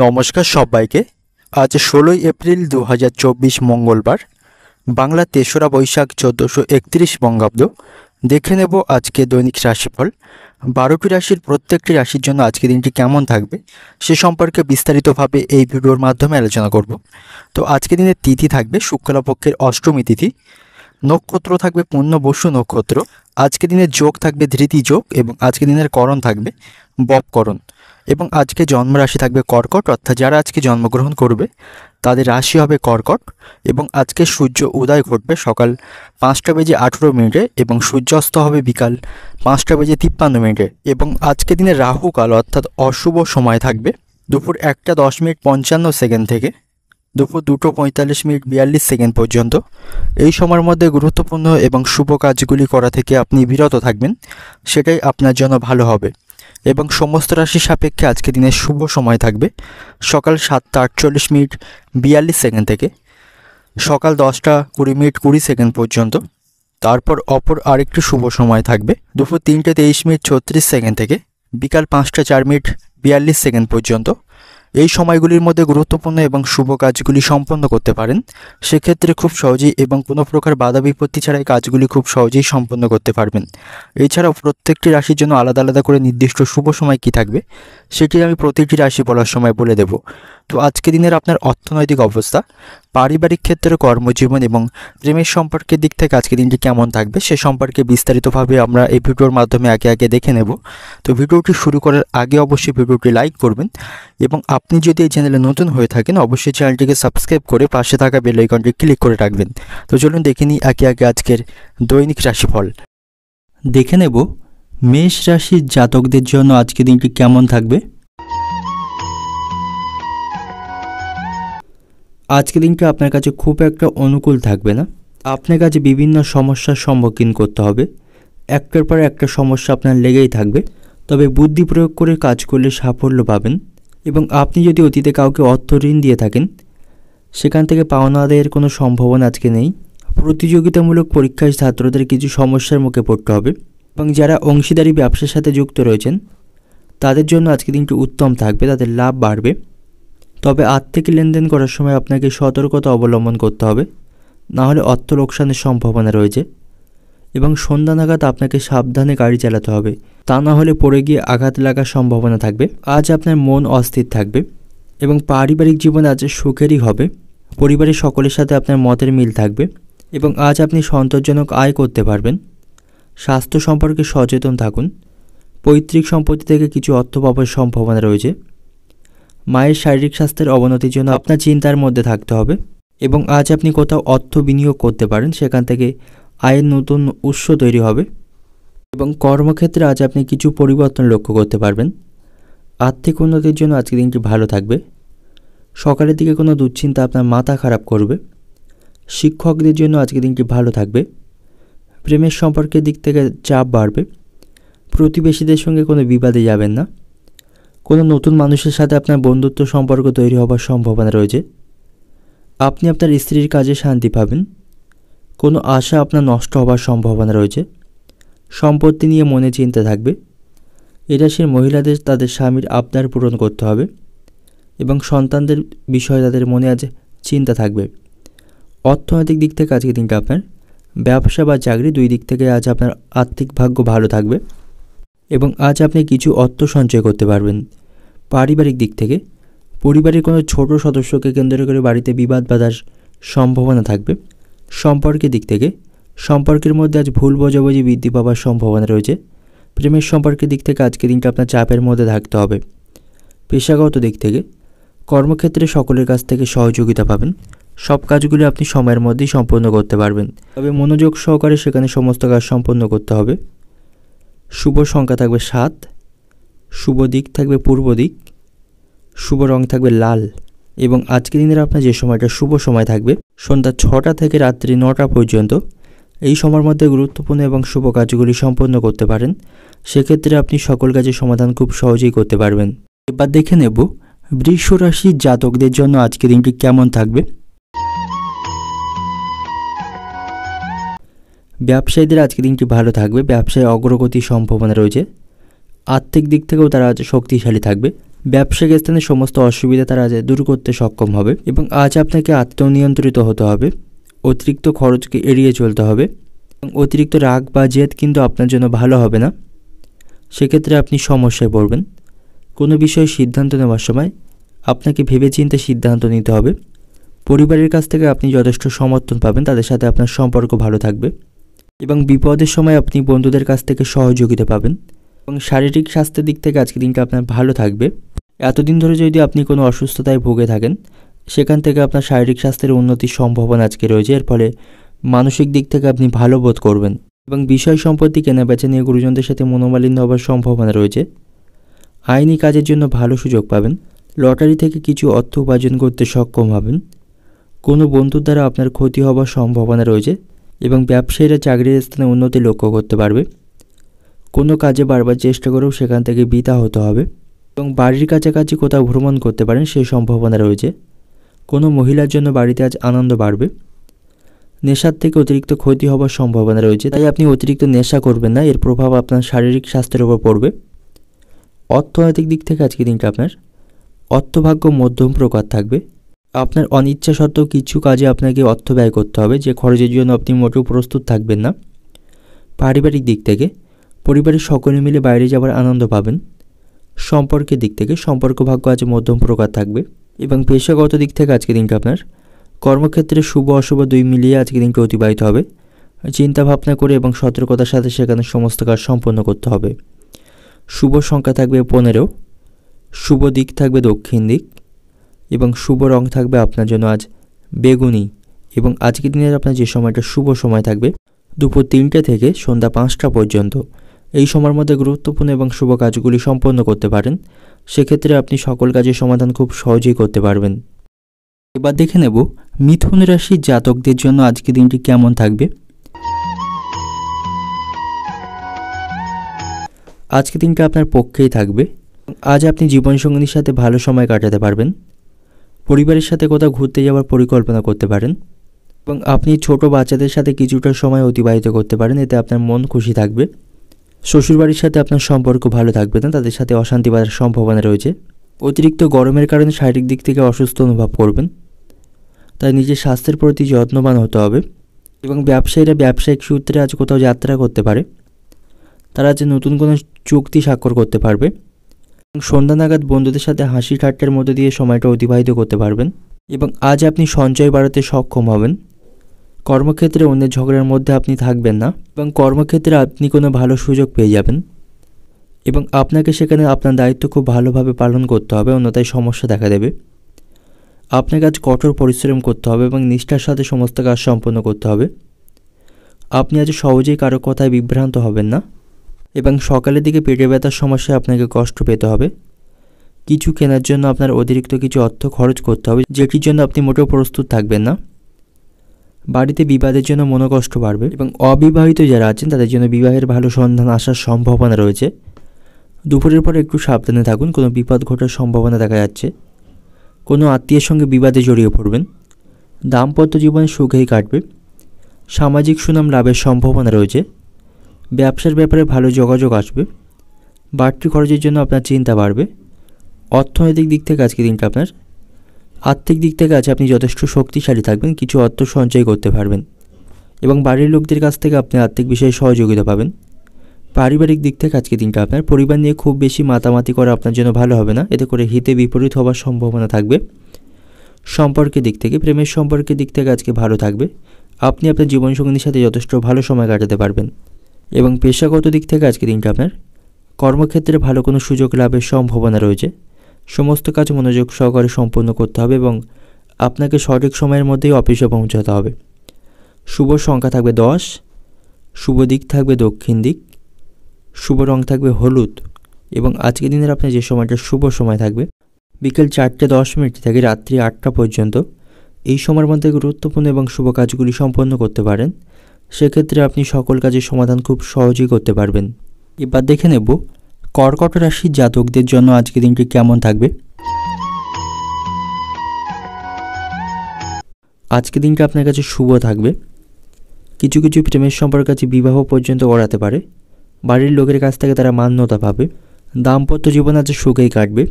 নমস্কার সবাইকে। আজ 16ই এপ্রিল 2024 মঙ্গলবার, বাংলা 3রা বৈশাখ 1431 বঙ্গাব্দ। দেখে নেব আজকে দৈনিক রাশিফল। 12টি রাশির প্রত্যেকটি রাশির জন্য আজকে দিনটি কেমন থাকবে সে সম্পর্কে বিস্তারিতভাবে এই ভিডিওর মাধ্যমে আলোচনা করব। তো আজকে দিনের তিথি থাকবে শুক্লাপক্ষের অষ্টমী তিথি, নক্ষত্র থাকবে পুণ্যবসু নক্ষত্র, আজকে দিনের যোগ থাকবে ধৃতি যোগ এবং আজকে দিনের করণ থাকবে বপকরণ এবং আজকে জন্মরাশি থাকবে কর্কট, অর্থাৎ যারা আজকে জন্মগ্রহণ করবে তাদের রাশি হবে কর্কট এবং আজকে সূর্য উদয় ঘটবে সকাল 5টা বেজে 18 মিনিটে এবং সূর্যাস্ত হবে বিকাল 5টা বেজে 53 মিনিটে এবং আজকে দিনে রাহু কাল অর্থাৎ অশুভ সময় থাকবে দুপুর 1টা 10 মিনিট 55 সেকেন্ড থেকে দুপুর 2টো 45 মিনিট 42 সেকেন্ড পর্যন্ত। এই সময়ের মধ্যে গুরুত্বপূর্ণ এবং শুভ কাজগুলি করা থেকে আপনি বিরত থাকবেন, সেটাই আপনার জন্য ভালো হবে। এবং সমস্ত রাশি সাপেক্ষে আজকে দিনের শুভ সময় থাকবে সকাল 7টা 48 মিনিট 42 সেকেন্ড থেকে সকাল 10টা 20 মিনিট 20 সেকেন্ড পর্যন্ত। তারপর অপর আরেকটি শুভ সময় থাকবে দুপুর 3টে 23 মিনিট 36 সেকেন্ড থেকে বিকাল 5টা 4 মিনিট 42 সেকেন্ড পর্যন্ত। এই সময়গুলির মধ্যে গুরুত্বপূর্ণ এবং শুভ কাজগুলি সম্পন্ন করতে পারেন, সেক্ষেত্রে খুব সহজেই এবং কোনো প্রকার বাধা বিপত্তি ছাড়াই কাজগুলি খুব সহজেই সম্পন্ন করতে পারবেন। এছাড়াও প্রত্যেকটি রাশির জন্য আলাদা আলাদা করে নির্দিষ্ট শুভ সময় কী থাকবে সেটি আমি প্রতিটি রাশি বলার সময় বলে দেব। তো আজকে দিনের আপনার অর্থনৈতিক অবস্থা, পারিবারিক ক্ষেত্রে, কর্মজীবন এবং প্রেমের সম্পর্কের দিক থেকে আজকে দিনটি কেমন থাকবে সে সম্পর্কে বিস্তারিতভাবে আমরা এই ভিডিওর মাধ্যমে একে একে দেখে নেব। তো ভিডিওটি শুরু করার আগে অবশ্যই ভিডিওটি লাইক করবেন এবং আপনি যদি এই চ্যানেলে নতুন হয়ে থাকেন অবশ্যই চ্যানেলটিকে সাবস্ক্রাইব করে পাশে থাকা বেল আইকনটি ক্লিক করে রাখবেন। তো চলুন দেখে নিই একে একে আজকের দৈনিক রাশিফল। দেখে নেব মেষ রাশির জাতকদের জন্য আজকে দিনটি কেমন থাকবে। আজকে দিনটা আপনার কাছে খুব একটা অনুকূল থাকবে না। আপনার কাছে বিভিন্ন সমস্যার সম্মুখীন করতে হবে, একটার পর একটা সমস্যা আপনার লেগেই থাকবে। তবে বুদ্ধি প্রয়োগ করে কাজ করলে সাফল্য পাবেন এবং আপনি যদি অতীতে কাউকে অর্থ ঋণ দিয়ে থাকেন সেখান থেকে পাওনা আদায়ের কোনো সম্ভাবনা আজকে নেই। প্রতিযোগিতামূলক পরীক্ষায় ছাত্রদের কিছু সমস্যার মুখে পড়তে হবে এবং যারা অংশীদারি ব্যবসার সাথে যুক্ত রয়েছেন তাদের জন্য আজকে দিনটি উত্তম থাকবে, তাদের লাভ বাড়বে। তবে আর্থিক লেনদেন করার সময় আপনাকে সতর্কতা অবলম্বন করতে হবে, না হলে অর্থ লোকসানের সম্ভাবনা রয়েছে এবং সন্ধ্যা নাগাদ আপনাকে সাবধানে গাড়ি চালাতে হবে, তা না হলে পড়ে গিয়ে আঘাত লাগার সম্ভাবনা থাকবে। আজ আপনার মন অস্থির থাকবে এবং পারিবারিক জীবন আজ সুখেরই হবে। পরিবারের সকলের সাথে আপনার মতের মিল থাকবে এবং আজ আপনি সন্তোষজনক আয় করতে পারবেন। স্বাস্থ্য সম্পর্কে সচেতন থাকুন, পৈতৃক সম্পত্তি থেকে কিছু অর্থ পাওয়ার সম্ভাবনা রয়েছে। মায়ের শারীরিক স্বাস্থ্যের অবনতির জন্য আপনার চিন্তার মধ্যে থাকতে হবে এবং আজ আপনি কোথাও অর্থ বিনিয়োগ করতে পারেন, সেখান থেকে আয়ের নতুন উৎস তৈরি হবে এবং কর্মক্ষেত্রে আজ আপনি কিছু পরিবর্তন লক্ষ্য করতে পারবেন। আর্থিক উন্নতির জন্য আজকের দিনটি ভালো থাকবে। সকালের দিকে কোনো দুশ্চিন্তা আপনার মাথা খারাপ করবে। শিক্ষকদের জন্য আজকের দিনটি ভালো থাকবে। প্রেমের সম্পর্কের দিক থেকে চাপ বাড়বে। প্রতিবেশীদের সঙ্গে কোনো বিবাদে যাবেন না। কোনো নতুন মানুষের সাথে আপনার বন্ধুত্ব সম্পর্ক তৈরি হবার সম্ভাবনা রয়েছে। আপনি আপনার স্ত্রীর কাজে শান্তি পাবেন। কোনো আশা আপনার নষ্ট হবার সম্ভাবনা রয়েছে। সম্পত্তি নিয়ে মনে চিন্তা থাকবে। এ রাশির মহিলাদের তাদের স্বামীর আবদার পূরণ করতে হবে এবং সন্তানদের বিষয়ে তাদের মনে আজ চিন্তা থাকবে। অর্থনৈতিক দিক থেকে আজকের দিনটা আপনার ব্যবসা বা চাকরি দুই দিক থেকে আজ আপনার আর্থিক ভাগ্য ভালো থাকবে এবং আজ আপনি কিছু অর্থ সঞ্চয় করতে পারবেন। পারিবারিক দিক থেকে পরিবারের কোনো ছোট সদস্যকে কেন্দ্র করে বাড়িতে বিবাদ বাঁধার সম্ভাবনা থাকবে। সম্পর্কের দিক থেকে সম্পর্কের মধ্যে আজ ভুল বোঝাবুঝি বৃদ্ধি পাওয়ার সম্ভাবনা রয়েছে। প্রেমের সম্পর্কের দিক থেকে আজকের দিনটা আপনার চাপের মধ্যে থাকতে হবে। পেশাগত দিক থেকে কর্মক্ষেত্রে সকলের কাছ থেকে সহযোগিতা পাবেন। সব কাজগুলি আপনি সময়ের মধ্যেই সম্পন্ন করতে পারবেন, তবে মনোযোগ সহকারে সেখানে সমস্ত কাজ সম্পন্ন করতে হবে। শুভ সংখ্যা থাকবে 7, শুভ দিক থাকবে পূর্ব দিক, শুভ রং থাকবে লাল এবং আজকের দিনের আপনার যে সময়টা শুভ সময় থাকবে সন্ধ্যা 6টা থেকে রাত্রি 9টা পর্যন্ত। এই সময়ের মধ্যে গুরুত্বপূর্ণ এবং শুভ কাজগুলি সম্পন্ন করতে পারেন, সেক্ষেত্রে আপনি সকল কাজের সমাধান খুব সহজেই করতে পারবেন। এবার দেখে নেব বৃষ রাশির জাতকদের জন্য আজকের দিনটি কেমন থাকবে। ব্যবসায়ীদের আজকের দিনটি ভালো থাকবে। ব্যবসায় অগ্রগতির সম্ভাবনা রয়েছে। আর্থিক দিক থেকেও তারা আজ শক্তিশালী থাকবে। ব্যবসায়িক স্থানে সমস্ত অসুবিধা তারা আজ দূর করতে সক্ষম হবে এবং আজ আপনাকে আত্মনিয়ন্ত্রিত হতে হবে। অতিরিক্ত খরচকে এড়িয়ে চলতে হবে এবং অতিরিক্ত রাগ বা জেদ কিন্তু আপনার জন্য ভালো হবে না। সেক্ষেত্রে আপনি সমস্যায় পড়বেন। কোনো বিষয়ে সিদ্ধান্ত নেওয়ার সময় আপনাকে ভেবেচিন্তে সিদ্ধান্ত নিতে হবে। পরিবারের কাছ থেকে আপনি যথেষ্ট সমর্থন পাবেন, তাদের সাথে আপনার সম্পর্ক ভালো থাকবে এবং বিপদের সময় আপনি বন্ধুদের কাছ থেকে সহযোগিতা পাবেন এবং শারীরিক স্বাস্থ্যের দিক থেকে আজকের দিনটা আপনার ভালো থাকবে। এতদিন ধরে যদি আপনি কোনো অসুস্থতায় ভুগে থাকেন, সেখান থেকে আপনার শারীরিক স্বাস্থ্যের উন্নতির সম্ভাবনা আজকে রয়েছে। এর ফলে মানসিক দিক থেকে আপনি ভালো বোধ করবেন এবং বিষয় সম্পত্তি কেনাবেচা নিয়ে গুরুজনদের সাথে মনোমালিন্য হওয়ার সম্ভাবনা রয়েছে। আইনি কাজের জন্য ভালো সুযোগ পাবেন। লটারি থেকে কিছু অর্থ উপার্জন করতে সক্ষম হবেন। কোনো বন্ধুর দ্বারা আপনার ক্ষতি হওয়ার সম্ভাবনা রয়েছে এবং ব্যবসায়ীরা চাকরির স্থানে উন্নতি লক্ষ্য করতে পারবে। কোনো কাজে বারবার চেষ্টা করেও সেখান থেকে বিতা হতে হবে এবং বাড়ির কাছাকাছি কোথাও ভ্রমণ করতে পারেন সেই সম্ভাবনা রয়েছে। কোনো মহিলার জন্য বাড়িতে আজ আনন্দ বাড়বে। নেশার থেকে অতিরিক্ত ক্ষতি হওয়ার সম্ভাবনা রয়েছে, তাই আপনি অতিরিক্ত নেশা করবেন না, এর প্রভাব আপনার শারীরিক স্বাস্থ্যের উপর পড়বে। অর্থনৈতিক দিক থেকে আজকে দিনটা আপনার অর্থভাগ্য মধ্যম প্রকার থাকবে। আপনার অনিচ্ছা সত্ত্বেও কিছু কাজে আপনাকে অর্থ ব্যয় করতে হবে, যে খরচের জন্য আপনি মোটেও প্রস্তুত থাকবেন না। পারিবারিক দিক থেকে পরিবারের সকলে মিলে বাইরে যাওয়ার আনন্দ পাবেন। সম্পর্কের দিক থেকে সম্পর্ক ভাগ্য আজ মধ্যম প্রকার থাকবে এবং পেশাগত দিক থেকে আজকে দিনটা আপনার কর্মক্ষেত্রে শুভ অশুভ দুই মিলিয়ে আজকে দিনটা অতিবাহিত হবে। চিন্তা ভাবনা করে এবং সতর্কতার সাথে সেখানে সমস্ত কাজ সম্পন্ন করতে হবে। শুভ সংখ্যা থাকবে 15, শুভ দিক থাকবে দক্ষিণ দিক এবং শুভ রং থাকবে আপনার জন্য আজ বেগুনি। এবং আজকের দিনের আপনার যে সময়টা শুভ সময় থাকবে দুপুর 3টে থেকে সন্ধ্যা 5টা পর্যন্ত। এই সময়ের মধ্যে গুরুত্বপূর্ণ এবং শুভ কাজগুলি সম্পন্ন করতে পারেন। সেক্ষেত্রে আপনি সকল কাজের সমাধান খুব সহজেই করতে পারবেন। এবার দেখে নেব মিথুন রাশির জাতকদের জন্য আজকের দিনটি কেমন থাকবে। আজকের দিনটা আপনার পক্ষেই থাকবে। আজ আপনি জীবনসঙ্গীর সাথে ভালো সময় কাটাতে পারবেন। পরিবারের সাথে কোথাও ঘুরতে যাওয়ার পরিকল্পনা করতে পারেন এবং আপনি ছোট বাচ্চাদের সাথে কিছুটা সময় অতিবাহিত করতে পারেন, এতে আপনার মন খুশি থাকবে। শ্বশুরবাড়ির সাথে আপনার সম্পর্ক ভালো থাকবে না, তাদের সাথে অশান্তি বাঁধার সম্ভাবনা রয়েছে। অতিরিক্ত গরমের কারণে শারীরিক দিক থেকে অসুস্থ অনুভব করবেন, তাই নিজের স্বাস্থ্যের প্রতি যত্নবান হতে হবে। এবং ব্যবসায়ীরা ব্যবসায়িক সূত্রে আজ কোথাও যাত্রা করতে পারে, তারা আজ নতুন কোনো চুক্তি স্বাক্ষর করতে পারবে। সন্ধ্যা নাগাদ বন্ধুদের সাথে হাসি ঠাট্টার মধ্যে দিয়ে সময়টা অতিবাহিত করতে পারবেন এবং আজ আপনি সঞ্চয় বাড়াতে সক্ষম হবেন। কর্মক্ষেত্রে অন্যের ঝগড়ার মধ্যে আপনি থাকবেন না এবং কর্মক্ষেত্রে আপনি কোনো ভালো সুযোগ পেয়ে যাবেন এবং আপনাকে সেখানে আপনার দায়িত্ব খুব ভালোভাবে পালন করতে হবে, অন্যথায় সমস্যা দেখা দেবে। আপনাকে আজ কঠোর পরিশ্রম করতে হবে এবং নিষ্ঠার সাথে সমস্ত কাজ সম্পন্ন করতে হবে। আপনি আজ সহজেই কারো কথায় বিভ্রান্ত হবেন না এবং সকালের দিকে পেটে ব্যথার সমস্যায় আপনাকে কষ্ট পেতে হবে। কিছু কেনার জন্য আপনার অতিরিক্ত কিছু অর্থ খরচ করতে হবে, যেটির জন্য আপনি মোটেও প্রস্তুত থাকবেন না। বাড়িতে বিবাদের জন্য মনোকষ্ট বাড়বে এবং অবিবাহিত যারা আছেন তাদের জন্য বিবাহের ভালো সন্ধান আসার সম্ভাবনা রয়েছে। দুপুরের পর একটু সাবধানে থাকুন, কোনো বিপদ ঘটার সম্ভাবনা দেখা যাচ্ছে। কোনো আত্মীয়ের সঙ্গে বিবাদে জড়িয়ে পড়বেন। দাম্পত্য জীবনে সুখেই কাটবে। সামাজিক সুনাম লাভের সম্ভাবনা রয়েছে। ব্যবসার ব্যাপারে ভালো যোগাযোগ আসবে। বাড়তি খরচের জন্য আপনার চিন্তা বাড়বে। অর্থনৈতিক দিক থেকে আজকের দিনটা আপনার আর্থিক দিক থেকে আজ আপনি যথেষ্ট শক্তিশালী থাকবেন, কিছু অর্থ সঞ্চয় করতে পারবেন এবং বাড়ির লোকদের কাছ থেকে আপনি আর্থিক বিষয়ে সহযোগিতা পাবেন। পারিবারিক দিক থেকে আজকের দিনটা আপনার পরিবার নিয়ে খুব বেশি মাতামাতি করা আপনার জন্য ভালো হবে না, এতে করে হিতে বিপরীত হওয়ার সম্ভাবনা থাকবে। সম্পর্কের দিক থেকে প্রেমের সম্পর্কের দিক থেকে আজকে ভালো থাকবে। আপনি আপনার জীবনসঙ্গীর সাথে যথেষ্ট ভালো সময় কাটাতে পারবেন এবং পেশাগত দিক থেকে আজকের দিনটা আপনার কর্মক্ষেত্রে ভালো কোনো সুযোগ লাভের সম্ভাবনা রয়েছে। সমস্ত কাজ মনোযোগ সহকারে সম্পন্ন করতে হবে এবং আপনাকে সঠিক সময়ের মধ্যেই অফিসে পৌঁছাতে হবে। শুভ সংখ্যা থাকবে 10, শুভ দিক থাকবে দক্ষিণ দিক, শুভ রং থাকবে হলুদ এবং আজকের দিনের আপনার যে সময়টা শুভ সময় থাকবে বিকেল 4:10 থেকে রাত্রি 8টা পর্যন্ত। এই সময়ের মধ্যে গুরুত্বপূর্ণ এবং শুভ কাজগুলি সম্পন্ন করতে পারেন। সেক্ষেত্রে আপনি সকল কাজের সমাধান খুব সহজেই করতে পারবেন। এবার দেখে নেব কর্কট রাশির জাতকদের জন্য আজকের দিনটি কেমন থাকবে। আজকের দিনটা আপনার কাছে শুভ থাকবে। কিছু কিছু প্রেমের সম্পর্ক কাছে বিবাহ পর্যন্ত গড়াতে পারে। বাড়ির লোকের কাছ থেকে তারা মান্যতা পাবে। দাম্পত্য জীবন আজ সুখেই কাটবে।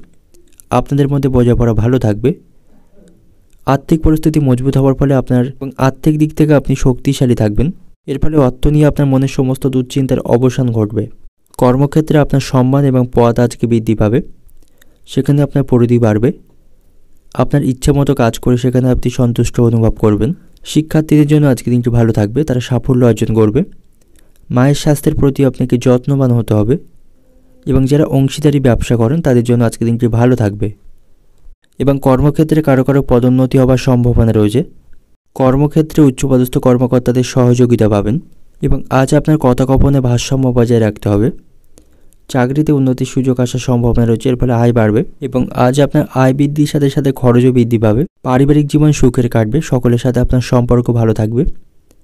আপনাদের মধ্যে বোঝাপড়া ভালো থাকবে। আর্থিক পরিস্থিতি মজবুত হওয়ার ফলে আপনার এবং আর্থিক দিক থেকে আপনি শক্তিশালী থাকবেন। এর ফলে অর্থ নিয়ে আপনার মনের সমস্ত দুশ্চিন্তার অবসান ঘটবে। কর্মক্ষেত্রে আপনার সম্মান এবং পদ আজকে বৃদ্ধি পাবে, সেখানে আপনার পরিধি বাড়বে। আপনার ইচ্ছা মতো কাজ করে সেখানে আপনি সন্তুষ্ট অনুভব করবেন। শিক্ষার্থীদের জন্য আজকে দিনটি ভালো থাকবে, তারা সাফল্য অর্জন করবে। মায়ের স্বাস্থ্যের প্রতি আপনাকে যত্নবান হতে হবে এবং যারা অংশীদারি ব্যবসা করেন তাদের জন্য আজকে দিনটি ভালো থাকবে। এবং কর্মক্ষেত্রে কারো কারো পদোন্নতি হওয়ার সম্ভাবনা রয়েছে। কর্মক্ষেত্রে উচ্চপদস্থ কর্মকর্তাদের সহযোগিতা পাবেন এবং আজ আপনার কথোপকথনে ভারসাম্য বজায় রাখতে হবে। চাকরিতে উন্নতির সুযোগ আসার সম্ভাবনা রয়েছে, এর ফলে আয় বাড়বে এবং আজ আপনার আয় বৃদ্ধির সাথে সাথে খরচও বৃদ্ধি পাবে। পারিবারিক জীবন সুখের কাটবে, সকলের সাথে আপনার সম্পর্ক ভালো থাকবে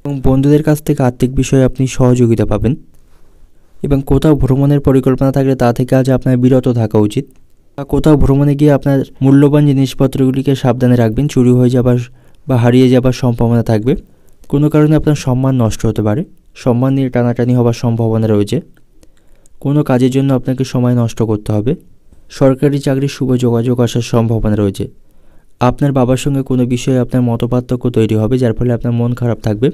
এবং বন্ধুদের কাছ থেকে আর্থিক বিষয়ে আপনি সহযোগিতা পাবেন। এবং কোথাও ভ্রমণের পরিকল্পনা থাকলে তা থেকে আজ আপনার বিরত থাকা উচিত। বা কোথাও ভ্রমণে গিয়ে আপনার মূল্যবান জিনিসপত্রগুলিকে সাবধানে রাখবেন, চুরি হয়ে যাবার বা হারিয়ে যাবার সম্ভাবনা থাকবে। কোনো কারণে আপনার সম্মান নষ্ট হতে পারে, সম্মান নিয়ে টানাটানি হওয়ার সম্ভাবনা রয়েছে। কোনো কাজের জন্য আপনাকে সময় নষ্ট করতে হবে। সরকারি চাকরির শুভ যোগাযোগ আসার সম্ভাবনা রয়েছে। আপনার বাবার সঙ্গে কোনো বিষয়ে আপনার মতপার্থক্য তৈরি হবে, যার ফলে আপনার মন খারাপ থাকবে।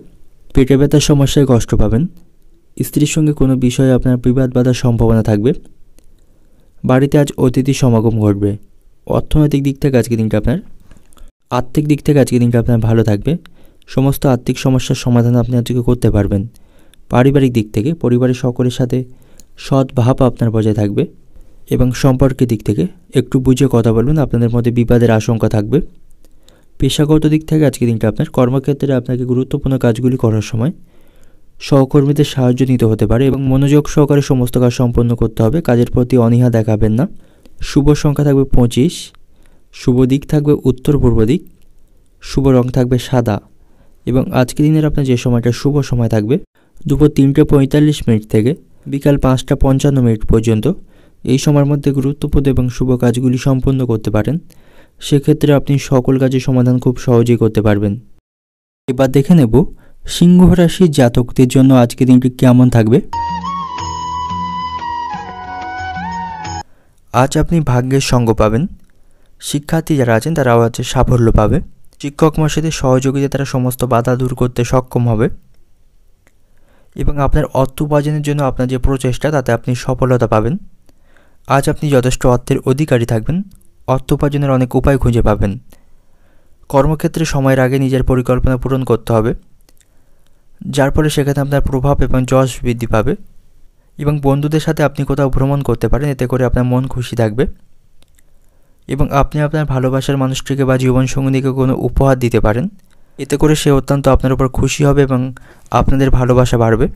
পেটে ব্যথার সমস্যায় কষ্ট পাবেন। স্ত্রীর সঙ্গে কোনো বিষয়ে আপনার বিবাদ বাঁধার সম্ভাবনা থাকবে। বাড়িতে আজ অতিথি সমাগম ঘটবে। অর্থনৈতিক দিক থেকে আজকে দিনটা আপনার আর্থিক দিক থেকে আজকে দিনটা আপনার ভালো থাকবে। সমস্ত আর্থিক সমস্যার সমাধান আপনি আজকে করতে পারবেন। পারিবারিক দিক থেকে পরিবারের সকলের সাথে সদ্ভাব আপনার বজায় থাকবে এবং সম্পর্কের দিক থেকে একটু বুঝে কথা বলবেন, আপনাদের মধ্যে বিবাদের আশঙ্কা থাকবে। পেশাগত দিক থেকে আজকে দিনটা আপনার কর্মক্ষেত্রে আপনাকে গুরুত্বপূর্ণ কাজগুলি করার সময় সহকর্মীদের সাহায্য নিতে হতে পারে এবং মনোযোগ সহকারে সমস্ত কাজ সম্পন্ন করতে হবে। কাজের প্রতি অনীহা দেখাবেন না। শুভ সংখ্যা থাকবে 25, শুভ দিক থাকবে উত্তর পূর্ব দিক, শুভ রং থাকবে সাদা এবং আজকের দিনের আপনার যে সময়টা শুভ সময় থাকবে দুপুর 3:45 থেকে বিকাল 5:55 পর্যন্ত। এই সময়ের মধ্যে গুরুত্বপূর্ণ এবং শুভ কাজগুলি সম্পন্ন করতে পারেন। সেক্ষেত্রে আপনি সকল কাজের সমাধান খুব সহজেই করতে পারবেন। এবার দেখে নেব সিংহ রাশির জাতকদের জন্য আজকে দিনটি কেমন থাকবে। আজ আপনি ভাগ্যের সঙ্গ পাবেন। শিক্ষার্থী যারা আছেন তারাও আজ সাফল্য পাবে। শিক্ষক মশাইদের সহযোগিতায় তারা সমস্ত বাধা দূর করতে সক্ষম হবে এবং আপনার অর্থ উপার্জনের জন্য আপনার যে প্রচেষ্টা তাতে আপনি সফলতা পাবেন। আজ আপনি যথেষ্ট অর্থের অধিকারী থাকবেন। অর্থ উপার্জনের অনেক উপায় খুঁজে পাবেন। কর্মক্ষেত্রে সময়ের আগে নিজের পরিকল্পনা পূরণ করতে হবে, যার ফলে সেখানে আপনার প্রভাব এবং যশ বৃদ্ধি পাবে এবং বন্ধুদের সাথে আপনি কোথাও ভ্রমণ করতে পারেন, এতে করে আপনার মন খুশি থাকবে এবং আপনি আপনার ভালোবাসার মানুষটিকে বা জীবনসঙ্গীকে কোনো উপহার দিতে পারেন, এতে করে সে অত্যন্ত আপনার উপর খুশি হবে এবং আপনাদের ভালোবাসা বাড়বে।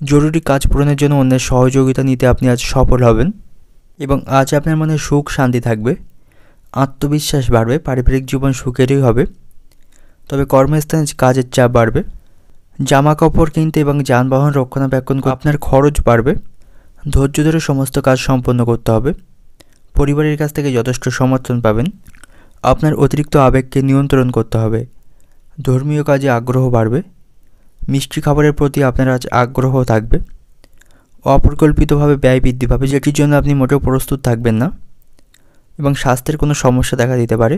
জরুরি কাজ পূরণের জন্য অন্যের সহযোগিতা নিতে আপনি আজ সফল হবেন এবং আজ আপনার মনে সুখ শান্তি থাকবে, আত্মবিশ্বাস বাড়বে। পারিবারিক জীবন সুখেরই হবে, তবে কর্মস্থানে কাজের চাপ বাড়বে। জামা কাপড় কিনতে এবং যানবাহন রক্ষণাবেক্ষণ আপনার খরচ বাড়বে। ধৈর্য ধরে সমস্ত কাজ সম্পন্ন করতে হবে। পরিবারের কাছ থেকে যথেষ্ট সমর্থন পাবেন। আপনার অতিরিক্ত আবেগকে নিয়ন্ত্রণ করতে হবে। ধর্মীয় কাজে আগ্রহ বাড়বে। মিষ্টি খাবারের প্রতি আপনার আজ আগ্রহ থাকবে। অপরিকল্পিতভাবে ব্যয় বৃদ্ধি পাবে, যেটির জন্য আপনি মোটেও প্রস্তুত থাকবেন না এবং স্বাস্থ্যের কোনো সমস্যা দেখা দিতে পারে,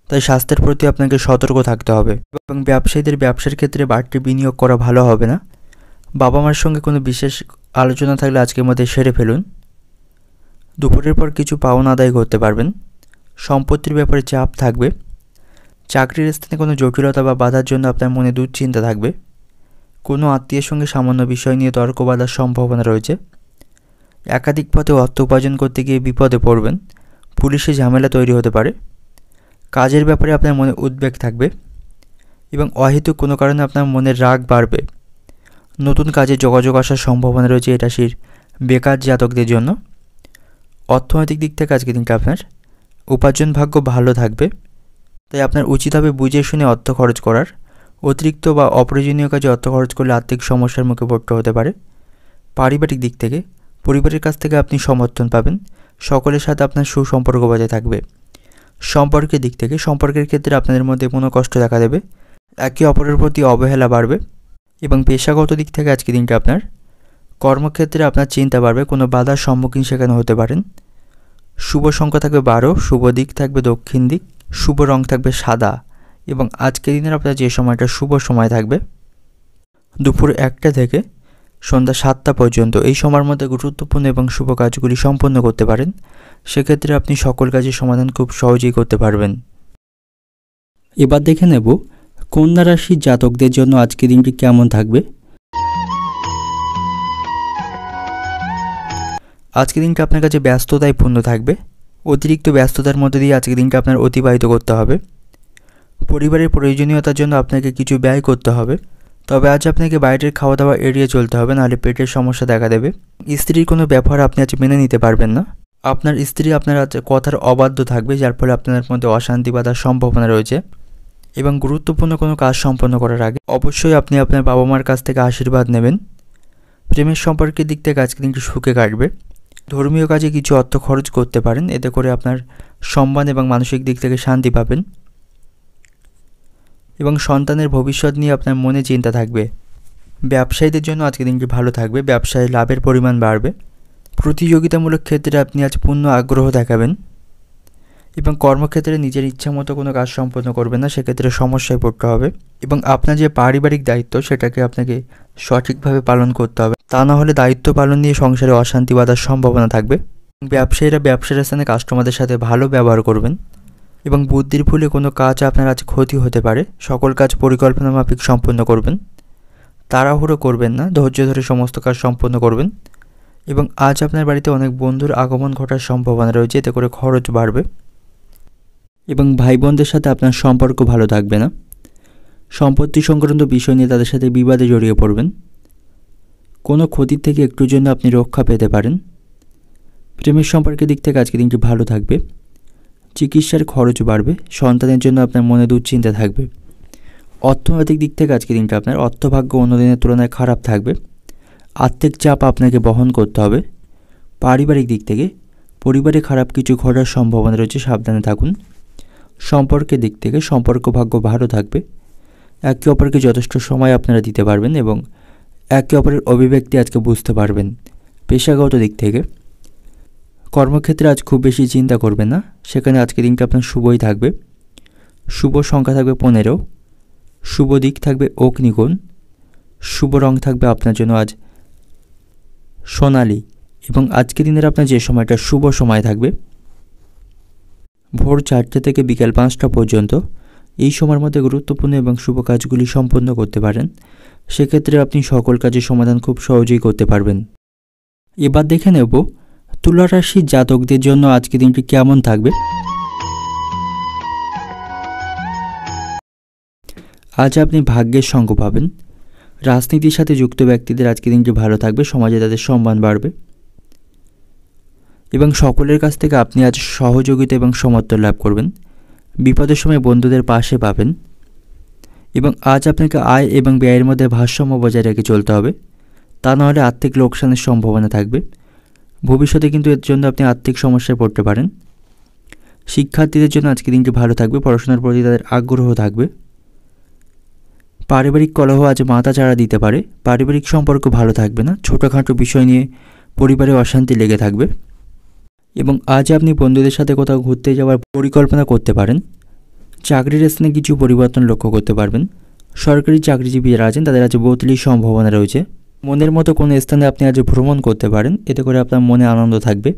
তাই স্বাস্থ্যের প্রতি আপনাকে সতর্ক থাকতে হবে। এবং ব্যবসায়ীদের ব্যবসার ক্ষেত্রে বাড়তি বিনিয়োগ করা ভালো হবে না। বাবা মার সঙ্গে কোনো বিশেষ আলোচনা থাকলে আজকের মধ্যে সেরে ফেলুন। দুপুরের পর কিছু পাওনা আদায় করতে পারবেন। সম্পত্তির ব্যাপারে চাপ থাকবে। চাকরির স্থানে কোনো জটিলতা বা বাধার জন্য আপনার মনে দুশ্চিন্তা থাকবে। কোনো আত্মীয়ের সঙ্গে সামান্য বিষয় নিয়ে তর্ক বাঁধার সম্ভাবনা রয়েছে। একাধিক পথে অর্থ উপার্জন করতে গিয়ে বিপদে পড়বেন। পুলিশে ঝামেলা তৈরি হতে পারে। কাজের ব্যাপারে আপনার মনে উদ্বেগ থাকবে এবং অহেতুক কোনো কারণে আপনার মনের রাগ বাড়বে। নতুন কাজে যোগাযোগ আসার সম্ভাবনা রয়েছে এই রাশির বেকার জাতকদের জন্য। অর্থনৈতিক দিক থেকে আজকে দিনটা আপনার উপার্জন ভাগ্য ভালো থাকবে, তাই আপনার উচিত হবে বুঝে শুনে অর্থ খরচ করার। অতিরিক্ত বা অপ্রয়োজনীয় কাজে অর্থ খরচ করলে আর্থিক সমস্যার মুখে পড়তে হতে পারে। পারিবারিক দিক থেকে পরিবারের কাছ থেকে আপনি সমর্থন পাবেন। সকলের সাথে আপনার সুসম্পর্ক বজায় থাকবে। সম্পর্কের দিক থেকে সম্পর্কের ক্ষেত্রে আপনাদের মধ্যে মনোকষ্ট দেখা দেবে। একে অপরের প্রতি অবহেলা বাড়বে এবং পেশাগত দিক থেকে আজকে দিনটা আপনার কর্মক্ষেত্রে আপনার চিন্তা বাড়বে। কোনো বাধার সম্মুখীন সেখানে হতে পারেন। শুভ সংখ্যা থাকবে 12, শুভ দিক থাকবে দক্ষিণ দিক, শুভ রং থাকবে সাদা। এবং আজকের দিনের আপনার যে সময়টা শুভ সময় থাকবে দুপুর 1টা থেকে সন্ধ্যা 7টা পর্যন্ত। এই সময়ের মধ্যে গুরুত্বপূর্ণ এবং শুভ কাজগুলি সম্পন্ন করতে পারেন। সেক্ষেত্রে আপনি সকল কাজের সমাধান খুব সহজেই করতে পারবেন। এবার দেখে নেব কন্যা রাশির জাতকদের জন্য আজকের দিনটি কেমন থাকবে। আজকের দিনটা আপনার কাছে ব্যস্ততায় পূর্ণ থাকবে। অতিরিক্ত ব্যস্ততার মধ্যে দিয়ে আজকের দিনটা আপনার অতিবাহিত করতে হবে। পরিবারের প্রয়োজনীয়তার জন্য আপনাকে কিছু ব্যয় করতে হবে। তবে আজ আপনাকে বাইরের খাওয়া দাওয়া এড়িয়ে চলতে হবে, নাহলে পেটের সমস্যা দেখা দেবে। স্ত্রীর কোনো ব্যবহার আপনি আজ মেনে নিতে পারবেন না। আপনার স্ত্রী আপনার আজ কথার অবাধ্য থাকবে, যার ফলে আপনার মধ্যে অশান্তি বাঁধার সম্ভাবনা রয়েছে। এবং গুরুত্বপূর্ণ কোনো কাজ সম্পন্ন করার আগে অবশ্যই আপনি আপনার বাবা মার কাছ থেকে আশীর্বাদ নেবেন। প্রেমের সম্পর্কের দিক থেকে আজকে দিনটি সুখে কাটবে। ধর্মীয় কাজে কিছু অর্থ খরচ করতে পারেন, এতে করে আপনার সম্মান এবং মানসিক দিক থেকে শান্তি পাবেন। এবং সন্তানের ভবিষ্যৎ নিয়ে আপনার মনে চিন্তা থাকবে। ব্যবসায়ীদের জন্য আজকে দিনটি ভালো থাকবে। ব্যবসায় লাভের পরিমাণ বাড়বে। প্রতিযোগিতামূলক ক্ষেত্রে আপনি আজ পূর্ণ আগ্রহ দেখাবেন। এবং কর্মক্ষেত্রে নিজের ইচ্ছা মতো কোনো কাজ সম্পন্ন করবেন না, সেক্ষেত্রে সমস্যায় পড়তে হবে। এবং আপনার যে পারিবারিক দায়িত্ব সেটাকে আপনাকে সঠিকভাবে পালন করতে হবে, তা না হলে দায়িত্ব পালন নিয়ে সংসারে অশান্তি বাঁধার সম্ভাবনা থাকবে। ব্যবসায়ীরা ব্যবসার স্থানে কাস্টমারদের সাথে ভালো ব্যবহার করবেন। এবং বুদ্ধির ভুলে কোনো কাজ আপনার আজ ক্ষতি হতে পারে। সকল কাজ পরিকল্পনা মাফিক সম্পন্ন করবেন। তাড়াহুড়ো করবেন না, ধৈর্য ধরে সমস্ত কাজ সম্পন্ন করবেন। এবং আজ আপনার বাড়িতে অনেক বন্ধুর আগমন ঘটার সম্ভাবনা রয়েছে, এতে করে খরচ বাড়বে। এবং ভাই বোনদের সাথে আপনার সম্পর্ক ভালো থাকবে না। সম্পত্তি সংক্রান্ত বিষয় নিয়ে তাদের সাথে বিবাদে জড়িয়ে পড়বেন। কোনো ক্ষতির থেকে একটুর জন্য আপনি রক্ষা পেতে পারেন। প্রেমের সম্পর্কের দিক থেকে আজকে দিনটি ভালো থাকবে। চিকিৎসার খরচ বাড়বে। সন্তানের জন্য আপনার মনে দুশ্চিন্তা থাকবে। অর্থনৈতিক দিক থেকে আজকে দিনটা আপনার অর্থভাগ্য অন্য দিনের তুলনায় খারাপ থাকবে। আর্থিক চাপ আপনাকে বহন করতে হবে। পারিবারিক দিক থেকে পরিবারে খারাপ কিছু ঘটার সম্ভাবনা রয়েছে, সাবধানে থাকুন। সম্পর্কের দিক থেকে সম্পর্ক ভাগ্য ভালো থাকবে। একে অপরকে যথেষ্ট সময় আপনারা দিতে পারবেন এবং একে অপরের অভিব্যক্তি আজকে বুঝতে পারবেন। পেশাগত দিক থেকে কর্মক্ষেত্রে আজ খুব বেশি চিন্তা করবেন না, সেখানে আজকে দিনটা আপনার শুভই থাকবে। শুভ সংখ্যা থাকবে 15, শুভ দিক থাকবে অগ্নিকোণ, শুভ রং থাকবে আপনার জন্য আজ সোনালি। এবং আজকে দিনের আপনার যে সময়টা শুভ সময় থাকবে ভোর 4টে থেকে বিকেল 5টা পর্যন্ত। এই সময়ের মধ্যে গুরুত্বপূর্ণ এবং শুভ কাজগুলি সম্পন্ন করতে পারেন। সেক্ষেত্রে আপনি সকল কাজের সমাধান খুব সহজেই করতে পারবেন। এবার দেখে নেব তুলা রাশির জাতকদের জন্য আজকে দিনটি কেমন থাকবে। আজ আপনি ভাগ্যের সঙ্গ পাবেন। রাজনীতির সাথে যুক্ত ব্যক্তিদের আজকে দিনটি ভালো থাকবে। সমাজে তাদের সম্মান বাড়বে এবং সকলের কাছ থেকে আপনি আজ সহযোগিতা এবং সমর্থন লাভ করবেন। বিপদের সময় বন্ধুদের পাশে পাবেন। এবং আজ আপনাকে আয় এবং ব্যয়ের মধ্যে ভারসাম্য বজায় রেখে চলতে হবে, তা নাহলে আর্থিক লোকসানের সম্ভাবনা থাকবে। ভবিষ্যতে কিন্তু এর জন্য আপনি আর্থিক সমস্যায় পড়তে পারেন। শিক্ষার্থীদের জন্য আজকে দিনটি ভালো থাকবে। পড়াশোনার প্রতি তাদের আগ্রহ থাকবে। পারিবারিক কলহ আজ মাথাচাড়া দিতে পারে। পারিবারিক সম্পর্ক ভালো থাকবে না। ছোটোখাটো বিষয় নিয়ে পরিবারে অশান্তি লেগে থাকবে। এবং আজ আপনি বন্ধুদের সাথে কোথাও ঘুরতে যাওয়ার পরিকল্পনা করতে পারেন। চাকরির স্থানে কিছু পরিবর্তন লক্ষ্য করতে পারবেন। সরকারি চাকরিজীবী যারা আছেন তাদের আজ বদলির সম্ভাবনা রয়েছে। মনের মতো কোনো স্থানে আপনি আজ ভ্রমণ করতে পারেন, এতে করে আপনার মনে আনন্দ থাকবে।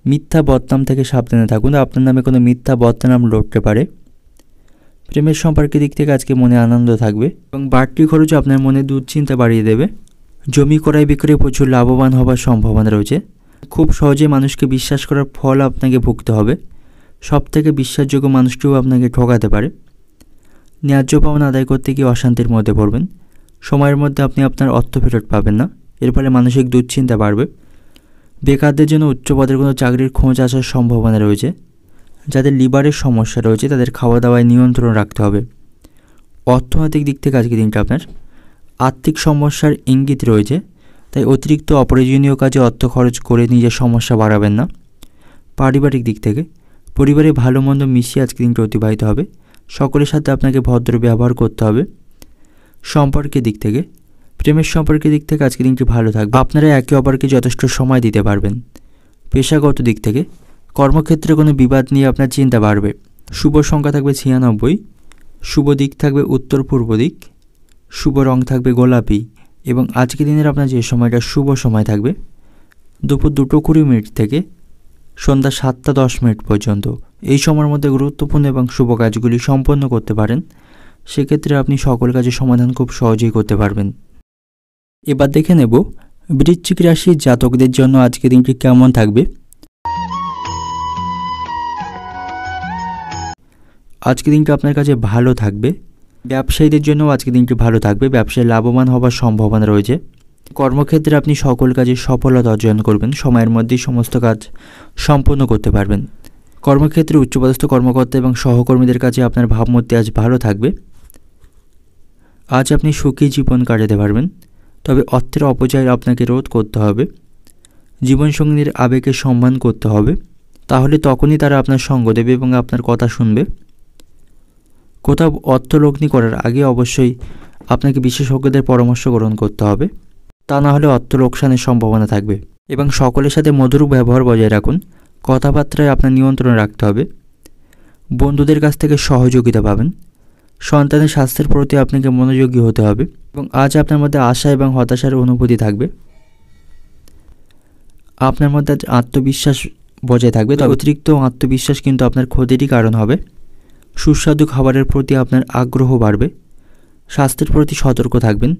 মিথ্যা বদনাম থেকে সাবধানে থাকুন। আপনার নামে কোনো মিথ্যা বদনাম লড়তে পারে। প্রেমের সম্পর্কের দিক থেকে আজকে মনে আনন্দ থাকবে এবং বাড়তি খরচ আপনার মনে দুশ্চিন্তা বাড়িয়ে দেবে। জমি ক্রয় বিক্রয়ে প্রচুর লাভবান হওয়ার সম্ভাবনা রয়েছে। খুব সহজে মানুষকে বিশ্বাস করার ফল আপনাকে ভুগতে হবে। সবথেকে বিশ্বাসযোগ্য মানুষটিও আপনাকে ঠকাতে পারে। ন্যায্য পাওনা আদায় করতে গিয়ে অশান্তির মধ্যে পড়বেন। সময়ের মধ্যে আপনি আপনার অর্থ ফেরত পাবেন না, এর ফলে মানসিক দুশ্চিন্তা বাড়বে। বেকারদের জন্য উচ্চ পদের কোনো চাকরির খোঁজ আসার সম্ভাবনা রয়েছে। যাদের লিভারের সমস্যা রয়েছে তাদের খাওয়া দাওয়ায় নিয়ন্ত্রণ রাখতে হবে। অর্থনৈতিক দিক থেকে আজকে দিনটা আপনার আর্থিক সমস্যার ইঙ্গিত রয়েছে, তাই অতিরিক্ত অপ্রয়োজনীয় কাজে অর্থ খরচ করে নিজের সমস্যা বাড়াবেন না। পারিবারিক দিক থেকে পরিবারে ভালো মন্দ মিশিয়ে আজকে দিনটা অতিবাহিত হবে। সকলের সাথে আপনাকে ভদ্র ব্যবহার করতে হবে। সম্পর্কের দিক থেকে প্রেমের সম্পর্কের দিক থেকে আজকে দিনটি ভালো থাকবে। আপনারা একে অপরকে যথেষ্ট সময় দিতে পারবেন। পেশাগত দিক থেকে কর্মক্ষেত্রে কোনো বিবাদ নিয়ে আপনার চিন্তা বাড়বে। শুভ সংখ্যা থাকবে 96, শুভ দিক থাকবে উত্তর পূর্ব দিক, শুভ রং থাকবে গোলাপি এবং আজকের দিনের আপনার যে সময়টা শুভ সময় থাকবে দুপুর 2:20 থেকে সন্ধ্যা 7:10 পর্যন্ত। এই সময়ের মধ্যে গুরুত্বপূর্ণ এবং শুভ কাজগুলি সম্পন্ন করতে পারেন। সেক্ষেত্রে আপনি সকল কাজের সমাধান খুব সহজেই করতে পারবেন। এবার দেখে নেব বৃশ্চিক রাশির জাতকদের জন্য আজকের দিনটি কেমন থাকবে। আজকের দিনটি আপনার কাছে ভালো থাকবে। ব্যবসায়ীদের জন্য আজকের দিনটি ভালো থাকবে। ব্যবসায় লাভবান হওয়ার সম্ভাবনা রয়েছে। কর্মক্ষেত্রে আপনি সকল কাজে সফলতা অর্জন করবেন। সময়ের মধ্যেই সমস্ত কাজ সম্পন্ন করতে পারবেন। কর্মক্ষেত্রে উচ্চপদস্থ কর্মকর্তা এবং সহকর্মীদের কাছে আপনার ভাবমূর্তি আজ ভালো থাকবে। আজ আপনি সুখী জীবন কাটাতে পারবেন। তবে অর্থের অপচয় আপনাকে রোধ করতে হবে। জীবনসঙ্গীর আবেগকে সম্মান করতে হবে, তাহলে তখনই তারা আপনার সঙ্গ দেবে এবং আপনার কথা শুনবে। কোথাও অর্থ লগ্নি করার আগে অবশ্যই আপনাকে বিশেষজ্ঞদের পরামর্শ গ্রহণ করতে হবে, তা না হলে অর্থ লোকসানের সম্ভাবনা থাকবে। এবং সকলের সাথে মধুর ব্যবহার বজায় রাখুন। কথাবার্তায় আপনার নিয়ন্ত্রণ রাখতে হবে। বন্ধুদের কাছ থেকে সহযোগিতা পাবেন। সন্তানের স্বাস্থ্যের প্রতি আপনাকে মনোযোগী হতে হবে এবং আজ আপনার মধ্যে আশা এবং হতাশার অনুভূতি থাকবে। আপনার মধ্যে আত্মবিশ্বাস বজায় থাকবে, তবে অতিরিক্ত আত্মবিশ্বাস কিন্তু আপনার ক্ষতিরই কারণ হবে। সুস্বাদু খাবারের প্রতি আপনার আগ্রহ বাড়বে। স্বাস্থ্যের প্রতি সতর্ক থাকবেন।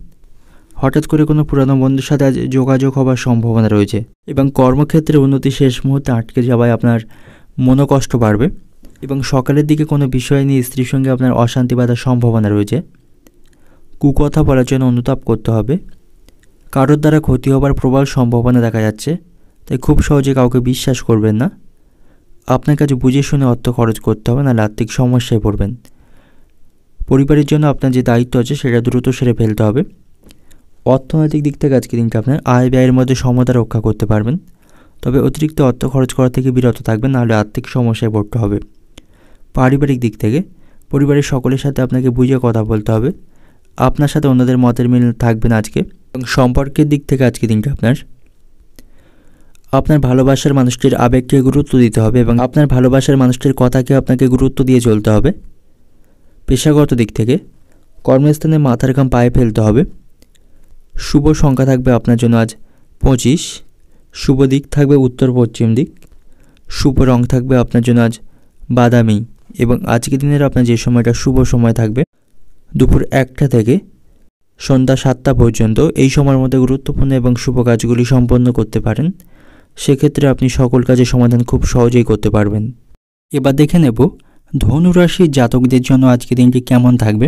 হঠাৎ করে কোনো পুরানো বন্ধুর সাথে আজ যোগাযোগ হওয়ার সম্ভাবনা রয়েছে এবং কর্মক্ষেত্রে উন্নতি শেষ মুহূর্তে আটকে যাওয়ায় আপনার মনোকষ্ট বাড়বে এবং সকালের দিকে কোনো বিষয় নিয়ে স্ত্রীর সঙ্গে আপনার অশান্তি বাঁধার সম্ভাবনা রয়েছে। কুকথা বলার জন্য অনুতাপ করতে হবে। কারোর দ্বারা ক্ষতি হবার প্রবল সম্ভাবনা দেখা যাচ্ছে, তাই খুব সহজে কাউকে বিশ্বাস করবেন না। আপনার কাছে বুঝে শুনে অর্থ খরচ করতে হবে, নাহলে আর্থিক সমস্যায় পড়বেন। পরিবারের জন্য আপনার যে দায়িত্ব আছে সেটা দ্রুত সেরে ফেলতে হবে। অর্থনৈতিক দিক থেকে আজকে দিনটা আপনার আয় ব্যয়ের মধ্যে সমতা রক্ষা করতে পারবেন, তবে অতিরিক্ত অর্থ খরচ করা থেকে বিরত থাকবেন, নাহলে আর্থিক সমস্যায় পড়তে হবে। পারিবারিক দিক থেকে পরিবারের সকলের সাথে আপনাকে বুঝে কথা বলতে হবে। আপনার সাথে অন্যদের মতের মিল থাকবে না আজকে। এবং সম্পর্কের দিক থেকে আজকে দিনটা আপনার ভালোবাসার মানুষটির আবেগকে গুরুত্ব দিতে হবে এবং আপনার ভালোবাসার মানুষটির কথাকে আপনাকে গুরুত্ব দিয়ে চলতে হবে। পেশাগত দিক থেকে কর্মস্থানে মাথার ঘাম পায়ে ফেলতে হবে। শুভ সংখ্যা থাকবে আপনার জন্য আজ 25, শুভ দিক থাকবে উত্তর পশ্চিম দিক, শুভ রং থাকবে আপনার জন্য আজ বাদামি এবং আজকের দিনের আপনার যে সময়টা শুভ সময় থাকবে দুপুর 1টা থেকে সন্ধ্যা 7টা পর্যন্ত। এই সময়ের মধ্যে গুরুত্বপূর্ণ এবং শুভ কাজগুলি সম্পন্ন করতে পারেন। সেক্ষেত্রে আপনি সকল কাজের সমাধান খুব সহজেই করতে পারবেন। এবার দেখে নেব ধনু রাশির জাতকদের জন্য আজকের দিনটি কেমন থাকবে।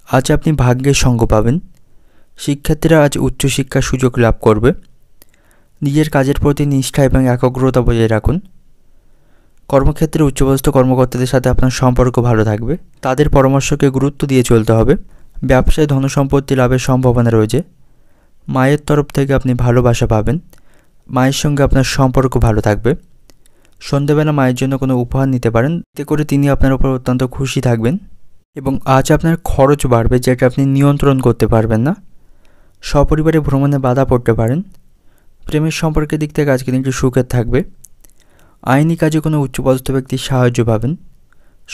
আজ আপনি ভাগ্যের সঙ্গ পাবেন। শিক্ষার্থীরা আজ উচ্চশিক্ষার সুযোগ লাভ করবে। নিজের কাজের প্রতি নিষ্ঠা এবং একাগ্রতা বজায় রাখুন। কর্মক্ষেত্রে উচ্চপদস্থ কর্মকর্তাদের সাথে আপনার সম্পর্ক ভালো থাকবে। তাদের পরামর্শকে গুরুত্ব দিয়ে চলতে হবে। ব্যবসায় ধনসম্পত্তি লাভের সম্ভাবনা রয়েছে। মায়ের তরফ থেকে আপনি ভালোবাসা পাবেন। মায়ের সঙ্গে আপনার সম্পর্ক ভালো থাকবে। সন্ধ্যেবেলা মায়ের জন্য কোনো উপহার নিতে পারেন, এতে করে তিনি আপনার উপর অত্যন্ত খুশি থাকবেন। এবং আজ আপনার খরচ বাড়বে, যেটা আপনি নিয়ন্ত্রণ করতে পারবেন না। সপরিবারে ভ্রমণে বাধা পড়তে পারেন। প্রেমের সম্পর্কের দিক থেকে আজকে দিনটি সুখের থাকবে। আইনি কাজে কোনো উচ্চপদস্থ ব্যক্তির সাহায্য পাবেন।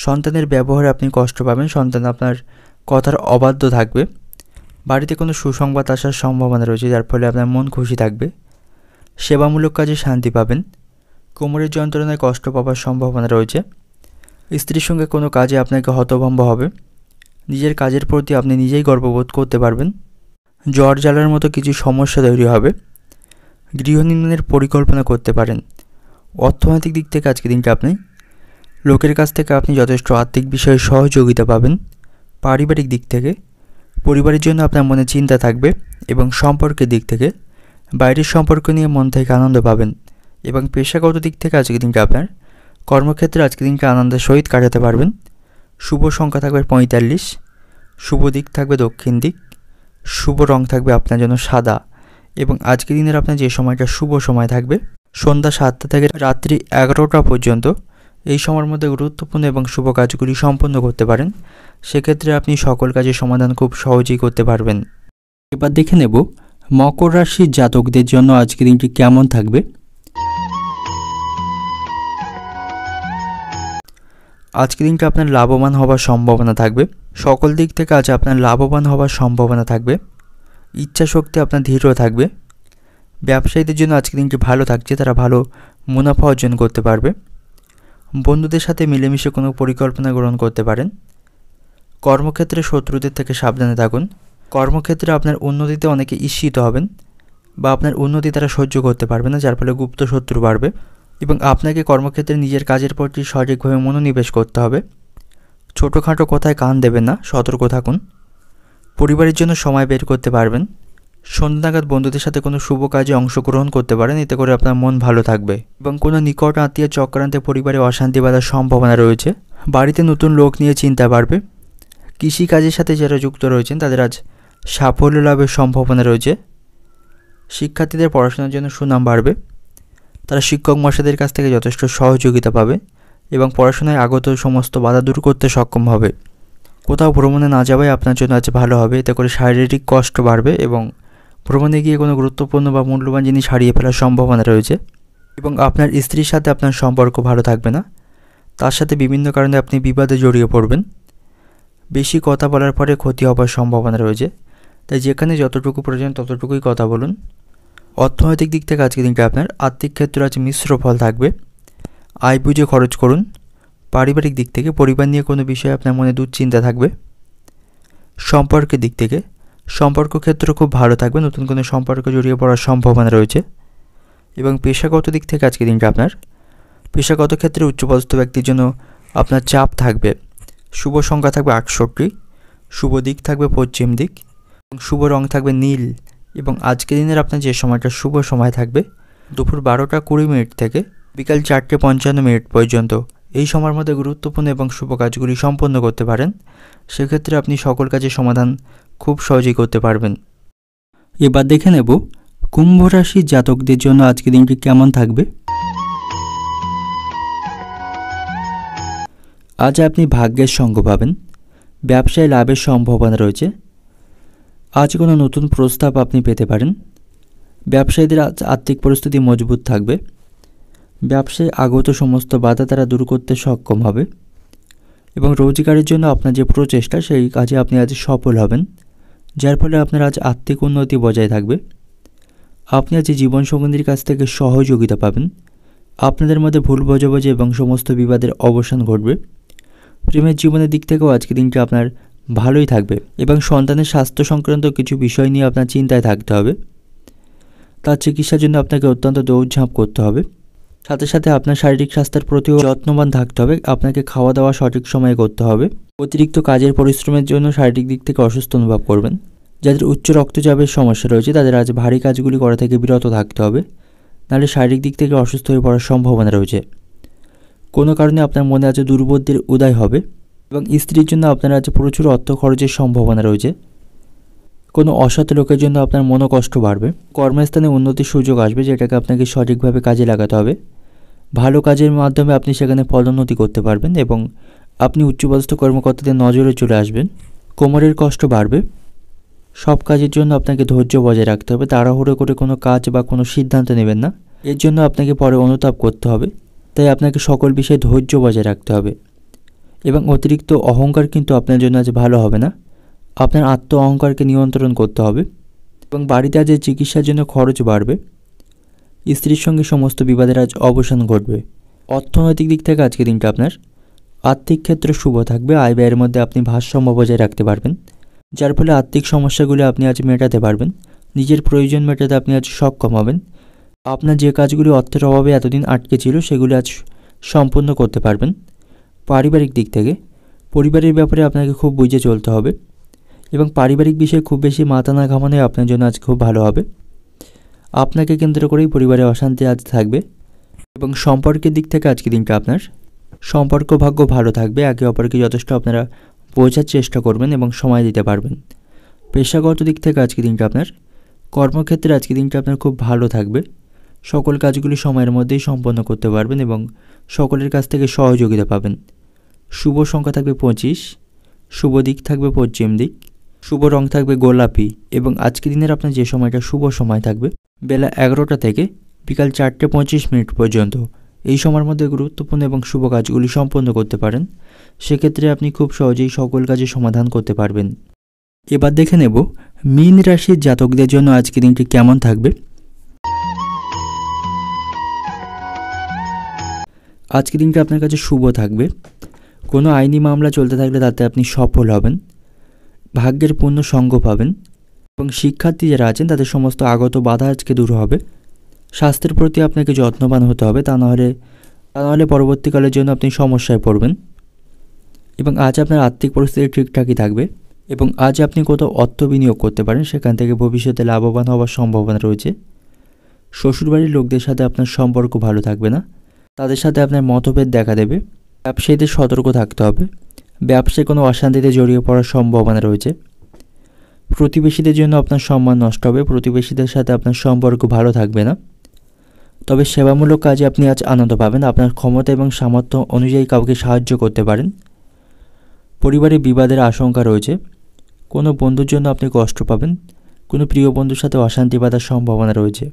সন্তানের ব্যবহারে আপনি কষ্ট পাবেন। সন্তান আপনার কথার অবাধ্য থাকবে। বাড়িতে কোনো সুসংবাদ আসার সম্ভাবনা রয়েছে, যার ফলে আপনার মন খুশি থাকবে। সেবামূলক কাজে শান্তি পাবেন। কোমরের যন্ত্রণায় কষ্ট পাওয়ার সম্ভাবনা রয়েছে। স্ত্রীর সঙ্গে কোনো কাজে আপনাকে হতভম্ব হবে। নিজের কাজের প্রতি আপনি নিজেই গর্ববোধ করতে পারবেন। জ্বর জ্বালার মতো কিছু সমস্যা তৈরি হবে। গৃহ নির্মাণের পরিকল্পনা করতে পারেন। অর্থনৈতিক দিক থেকে আজকে দিনটা আপনি লোকের কাছ থেকে আপনি যথেষ্ট আর্থিক বিষয়ে সহযোগিতা পাবেন। পারিবারিক দিক থেকে পরিবারের জন্য আপনার মনে চিন্তা থাকবে এবং সম্পর্কের দিক থেকে বাইরের সম্পর্ক নিয়ে মন থেকে আনন্দ পাবেন। এবং পেশাগত দিক থেকে আজকে দিনটা আপনার কর্মক্ষেত্রে আজকে দিনটা আনন্দের সহিত কাটাতে পারবেন। শুভ সংখ্যা থাকবে 45, শুভ দিক থাকবে দক্ষিণ দিক, শুভ রং থাকবে আপনার জন্য সাদা এবং আজকের দিনের আপনার যে সময়টা শুভ সময় থাকবে সন্ধ্যা 7টা থেকে রাত্রি 11টা পর্যন্ত। এই সময়ের মধ্যে গুরুত্বপূর্ণ এবং শুভ কাজগুলি সম্পন্ন করতে পারেন। সেক্ষেত্রে আপনি সকল কাজের সমাধান খুব সহজেই করতে পারবেন। এবার দেখে নেব মকর রাশির জাতকদের জন্য আজকের দিনটি কেমন থাকবে? আজকের দিনটা আপনার লাভবান হওয়ার সম্ভাবনা থাকবে। সকল দিক থেকে আজ আপনার লাভবান হওয়ার সম্ভাবনা থাকবে। ইচ্ছা শক্তি আপনার দৃঢ় থাকবে। ব্যবসায়ীদের জন্য আজকের দিনটি ভালো থাকছে, তারা ভালো মুনাফা অর্জন করতে পারবে। বন্ধুদের সাথে মিলেমিশে কোনো পরিকল্পনা গ্রহণ করতে পারেন। কর্মক্ষেত্রে শত্রুদের থেকে সাবধানে থাকুন। কর্মক্ষেত্রে আপনার উন্নতিতে অনেকে ঈর্ষিত হবেন বা আপনার উন্নতি তারা সহ্য করতে পারবে না, যার ফলে গুপ্ত শত্রু বাড়বে এবং আপনাকে কর্মক্ষেত্রে নিজের কাজের প্রতি সঠিকভাবে মনোনিবেশ করতে হবে। ছোটোখাটো কথায় কান দেবেন না, সতর্ক থাকুন। পরিবারের জন্য সময় বের করতে পারবেন। সন্ধ্যা নাগাদ বন্ধুদের সাথে কোনো শুভ কাজে অংশগ্রহণ করতে পারেন, এতে করে আপনার মন ভালো থাকবে এবং কোনো নিকট আত্মীয় চক্রান্তে পরিবারে অশান্তি বাঁধার সম্ভাবনা রয়েছে। বাড়িতে নতুন লোক নিয়ে চিন্তা বাড়বে। কৃষিকাজের সাথে যারা যুক্ত রয়েছেন তাদের আজ সাফল্য লাভের সম্ভাবনা রয়েছে। শিক্ষার্থীদের পড়াশোনার জন্য সুনাম বাড়বে। তারা শিক্ষক মশাইদের কাছ থেকে যথেষ্ট সহযোগিতা পাবে এবং পড়াশোনায় আগত সমস্ত বাধা দূর করতে সক্ষম হবে। কোথাও ভ্রমণে না যাওয়াই আপনার জন্য আজ ভালো হবে, এতে করে শারীরিক কষ্ট বাড়বে এবং ভ্রমণে গিয়ে কোনো গুরুত্বপূর্ণ বা মূল্যবান জিনিস হারিয়ে ফেলার সম্ভাবনা রয়েছে এবং আপনার স্ত্রীর সাথে আপনার সম্পর্ক ভালো থাকবে না। তার সাথে বিভিন্ন কারণে আপনি বিবাদে জড়িয়ে পড়বেন। বেশি কথা বলার পরে ক্ষতি হওয়ার সম্ভাবনা রয়েছে, তাই যেখানে যতটুকু প্রয়োজন ততটুকুই কথা বলুন। অর্থনৈতিক দিক থেকে আজকের দিনটা আপনার আর্থিক ক্ষেত্রে আজ মিশ্র ফল থাকবে। আয় বুঝে খরচ করুন। পারিবারিক দিক থেকে পরিবার নিয়ে কোনো বিষয়ে আপনার মনে দুশ্চিন্তা থাকবে। সম্পর্কের দিক থেকে সম্পর্ক ক্ষেত্র খুব ভালো থাকবে, নতুন কোনো সম্পর্কে জড়িয়ে পড়ার সম্ভাবনা রয়েছে এবং পেশাগত দিক থেকে আজকের দিনটা আপনার পেশাগত ক্ষেত্রে উচ্চপদস্থ ব্যক্তির জন্য আপনার চাপ থাকবে। শুভ সংখ্যা থাকবে 68, শুভ দিক থাকবে পশ্চিম দিক এবং শুভ রং থাকবে নীল এবং আজকের দিনের আপনার যে সময়টা শুভ সময় থাকবে দুপুর 12:20 থেকে বিকাল 4:55 পর্যন্ত। এই সময়ের মধ্যে গুরুত্বপূর্ণ এবং শুভ কাজগুলি সম্পন্ন করতে পারেন। সেক্ষেত্রে আপনি সকল কাজের সমাধান খুব সহজেই করতে পারবেন। এবার দেখে নেব কুম্ভ রাশির জাতকদের জন্য আজকের দিনটি কেমন থাকবে। আজ আপনি ভাগ্যের সঙ্গ পাবেন। ব্যবসায় লাভের সম্ভাবনা রয়েছে। আজ কোনো নতুন প্রস্তাব আপনি পেতে পারেন। ব্যবসায়ীদের আজ আর্থিক পরিস্থিতি মজবুত থাকবে। ব্যবসায় আগত সমস্ত বাধা তারা দূর করতে সক্ষম হবে এবং রোজগারের জন্য আপনার যে প্রচেষ্টা সেই কাজে আপনি আজ সফল হবেন, যার ফলে আপনার আজ আর্থিক উন্নতি বজায় থাকবে। আপনি আজ জীবনসঙ্গীর কাছ থেকে সহযোগিতা পাবেন। আপনাদের মধ্যে ভুল বোঝাবুঝি এবং সমস্ত বিবাদের অবসান ঘটবে। প্রেমের জীবনের দিক থেকেও আজকের দিনটা আপনার ভালোই থাকবে এবং সন্তানের স্বাস্থ্য সংক্রান্ত কিছু বিষয় নিয়ে আপনার চিন্তায় থাকতে হবে। তার চিকিৎসার জন্য আপনাকে অত্যন্ত দৌড়ঝাঁপ করতে হবে। সাথে সাথে আপনার শারীরিক স্বাস্থ্যের প্রতিও যত্নবান থাকতে হবে। আপনাকে খাওয়া দাওয়া সঠিক সময়ে করতে হবে। অতিরিক্ত কাজের পরিশ্রমের জন্য শারীরিক দিক থেকে অসুস্থ অনুভব করবেন। যাদের উচ্চ রক্তচাপের সমস্যা রয়েছে তাদের আজ ভারী কাজগুলি করা থেকে বিরত থাকতে হবে, নাহলে শারীরিক দিক থেকে অসুস্থ হয়ে পড়ার সম্ভাবনা রয়েছে। কোনো কারণে আপনার মনে আজ দুর্বুদ্ধির উদয় হবে এবং স্ত্রীর জন্য আপনার আজ প্রচুর অর্থ খরচের সম্ভাবনা রয়েছে। কোনো অসৎ লোকের জন্য আপনার মনোকষ্ট বাড়বে। কর্মস্থানে উন্নতির সুযোগ আসবে, যেটাকে আপনাকে সঠিকভাবে কাজে লাগাতে হবে। ভালো কাজের মাধ্যমে আপনি সেখানে পদোন্নতি করতে পারবেন এবং আপনি উচ্চপদস্থ কর্মকর্তাদের নজরে চলে আসবেন। কোমরের কষ্ট বাড়বে। সব কাজের জন্য আপনাকে ধৈর্য বজায় রাখতে হবে। তাড়াহুড়ো করে কোনো কাজ বা কোনো সিদ্ধান্ত নেবেন না, এর জন্য আপনাকে পরে অনুতাপ করতে হবে। তাই আপনাকে সকল বিষয়ে ধৈর্য বজায় রাখতে হবে এবং অতিরিক্ত অহংকার কিন্তু আপনার জন্য আজ ভালো হবে না। আপনার আত্ম অহংকারকে নিয়ন্ত্রণ করতে হবে এবং বাড়িতে আজ চিকিৎসার জন্য খরচ বাড়বে। স্ত্রীর সঙ্গে সমস্ত বিবাদের আজ অবসান ঘটবে। অর্থনৈতিক দিক থেকে আজকের দিনটা আপনার আর্থিক ক্ষেত্রে শুভ থাকবে। আয় ব্যয়ের মধ্যে আপনি ভারসাম্য বজায় রাখতে পারবেন, যার ফলে আর্থিক সমস্যাগুলি আপনি আজ মেটাতে পারবেন। নিজের প্রয়োজন মেটাতে আপনি আজ সক্ষম হবেন। আপনার যে কাজগুলি অর্থের অভাবে এতদিন আটকে ছিল সেগুলি আজ সম্পূর্ণ করতে পারবেন। পারিবারিক দিক থেকে পরিবারের ব্যাপারে আপনাকে খুব বুঝে চলতে হবে এবং পারিবারিক বিষয়ে খুব বেশি মাথা না ঘামানোই আপনার জন্য আজ খুব ভালো হবে। আপনাকে কেন্দ্র করেই পরিবারে অশান্তি আজ থাকবে এবং সম্পর্কের দিক থেকে আজকের দিনটা আপনার সম্পর্ক ভাগ্য ভালো থাকবে। একে অপরকে যথেষ্ট আপনারা বোঝার চেষ্টা করবেন এবং সময় দিতে পারবেন। পেশাগত দিক থেকে আজকের দিনটা আপনার কর্মক্ষেত্রে আজকের দিনটা আপনার খুব ভালো থাকবে। সকল কাজগুলি সময়ের মধ্যেই সম্পন্ন করতে পারবেন এবং সকলের কাছ থেকে সহযোগিতা পাবেন। শুভ সংখ্যা থাকবে 25, শুভ দিক থাকবে পশ্চিম দিক, শুভ রং থাকবে গোলাপি এবং আজকের দিনের আপনার যে সময়টা শুভ সময় থাকবে বেলা 11টা থেকে বিকাল 4:25 পর্যন্ত। এই সময়ের মধ্যে গুরুত্বপূর্ণ এবং শুভ কাজগুলি সম্পন্ন করতে পারেন। সেক্ষেত্রে আপনি খুব সহজেই সকল কাজের সমাধান করতে পারবেন। এবার দেখে নেব মীন রাশির জাতকদের জন্য আজকের দিনটি কেমন থাকবে। আজকের দিনটি আপনার কাছে শুভ থাকবে। কোনো আইনি মামলা চলতে থাকলে তাতে আপনি সফল হবেন, ভাগ্যের পূর্ণ সঙ্গ পাবেন এবং শিক্ষার্থী যারা আছেন তাদের সমস্ত আগত বাধা আজকে দূর হবে। স্বাস্থ্যের প্রতি আপনাকে যত্নবান হতে হবে, তা নাহলে পরবর্তীকালের জন্য আপনি সমস্যায় পড়বেন। এবং আজ আপনার আর্থিক পরিস্থিতি ঠিকঠাকই থাকবে এবং আজ আপনি কোথাও অর্থ বিনিয়োগ করতে পারেন, সেখান থেকে ভবিষ্যতে লাভবান হওয়ার সম্ভাবনা রয়েছে। শ্বশুরবাড়ির লোকদের সাথে আপনার সম্পর্ক ভালো থাকবে না, তাদের সাথে আপনার মতভেদ দেখা দেবে। ব্যবসায়ীদের সতর্ক থাকতে হবে, ব্যবসায় কোনো অশান্তিতে জড়িয়ে পড়ার সম্ভাবনা রয়েছে। প্রতিবেশীদের জন্য আপনার সম্মান নষ্ট হবে, প্রতিবেশীদের সাথে আপনার সম্পর্ক ভালো থাকবে না। তবে সেবামূলক কাজে আপনি আজ আনন্দ পাবেন, আপনার ক্ষমতা এবং সামর্থ্য অনুযায়ী কাউকে সাহায্য করতে পারেন। পরিবারে বিবাদের আশঙ্কা রয়েছে, কোনো বন্ধুর জন্য আপনি কষ্ট পাবেন, কোনো প্রিয় বন্ধুর সাথে অশান্তি বাঁধার সম্ভাবনা রয়েছে।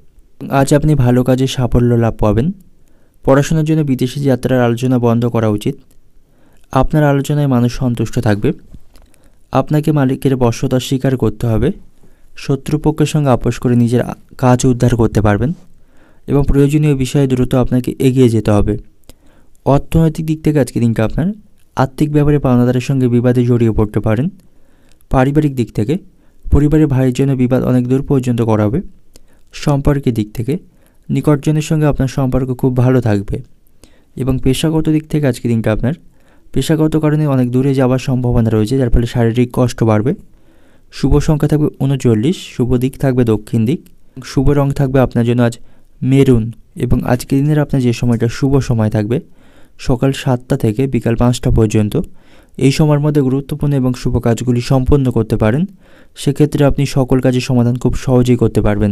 আজ আপনি ভালো কাজে সাফল্য লাভ পাবেন। পড়াশোনার জন্য বিদেশি যাত্রার আলোচনা বন্ধ করা উচিত। আপনার আলোচনায় মানুষ সন্তুষ্ট থাকবে। আপনাকে মালিকের বশ্যতা স্বীকার করতে হবে। শত্রুপক্ষের সঙ্গে আপোষ করে নিজের কাজ উদ্ধার করতে পারবেন এবং প্রয়োজনীয় বিষয়ে দ্রুত আপনাকে এগিয়ে যেতে হবে। অর্থনৈতিক দিক থেকে আজকে দিনটা আপনার আর্থিক ব্যাপারে পাওনাদারের সঙ্গে বিবাদে জড়িয়ে পড়তে পারেন। পারিবারিক দিক থেকে পরিবারের ভাইয়ের জন্য বিবাদ অনেক দূর পর্যন্ত করাবে। সম্পর্কের দিক থেকে নিকটজনের সঙ্গে আপনার সম্পর্ক খুব ভালো থাকবে এবং পেশাগত দিক থেকে আজকে দিনটা আপনার পেশাগত কারণে অনেক দূরে যাওয়ার সম্ভাবনা রয়েছে, যার ফলে শারীরিক কষ্ট বাড়বে। শুভ সংখ্যা থাকবে 39, শুভ দিক থাকবে দক্ষিণ দিক, শুভ রং থাকবে আপনার জন্য আজ মেরুন এবং আজকের দিনের আপনার যে সময়টা শুভ সময় থাকবে সকাল 7টা থেকে বিকাল 5টা পর্যন্ত। এই সময়ের মধ্যে গুরুত্বপূর্ণ এবং শুভ কাজগুলি সম্পন্ন করতে পারেন। সেক্ষেত্রে আপনি সকল কাজের সমাধান খুব সহজেই করতে পারবেন।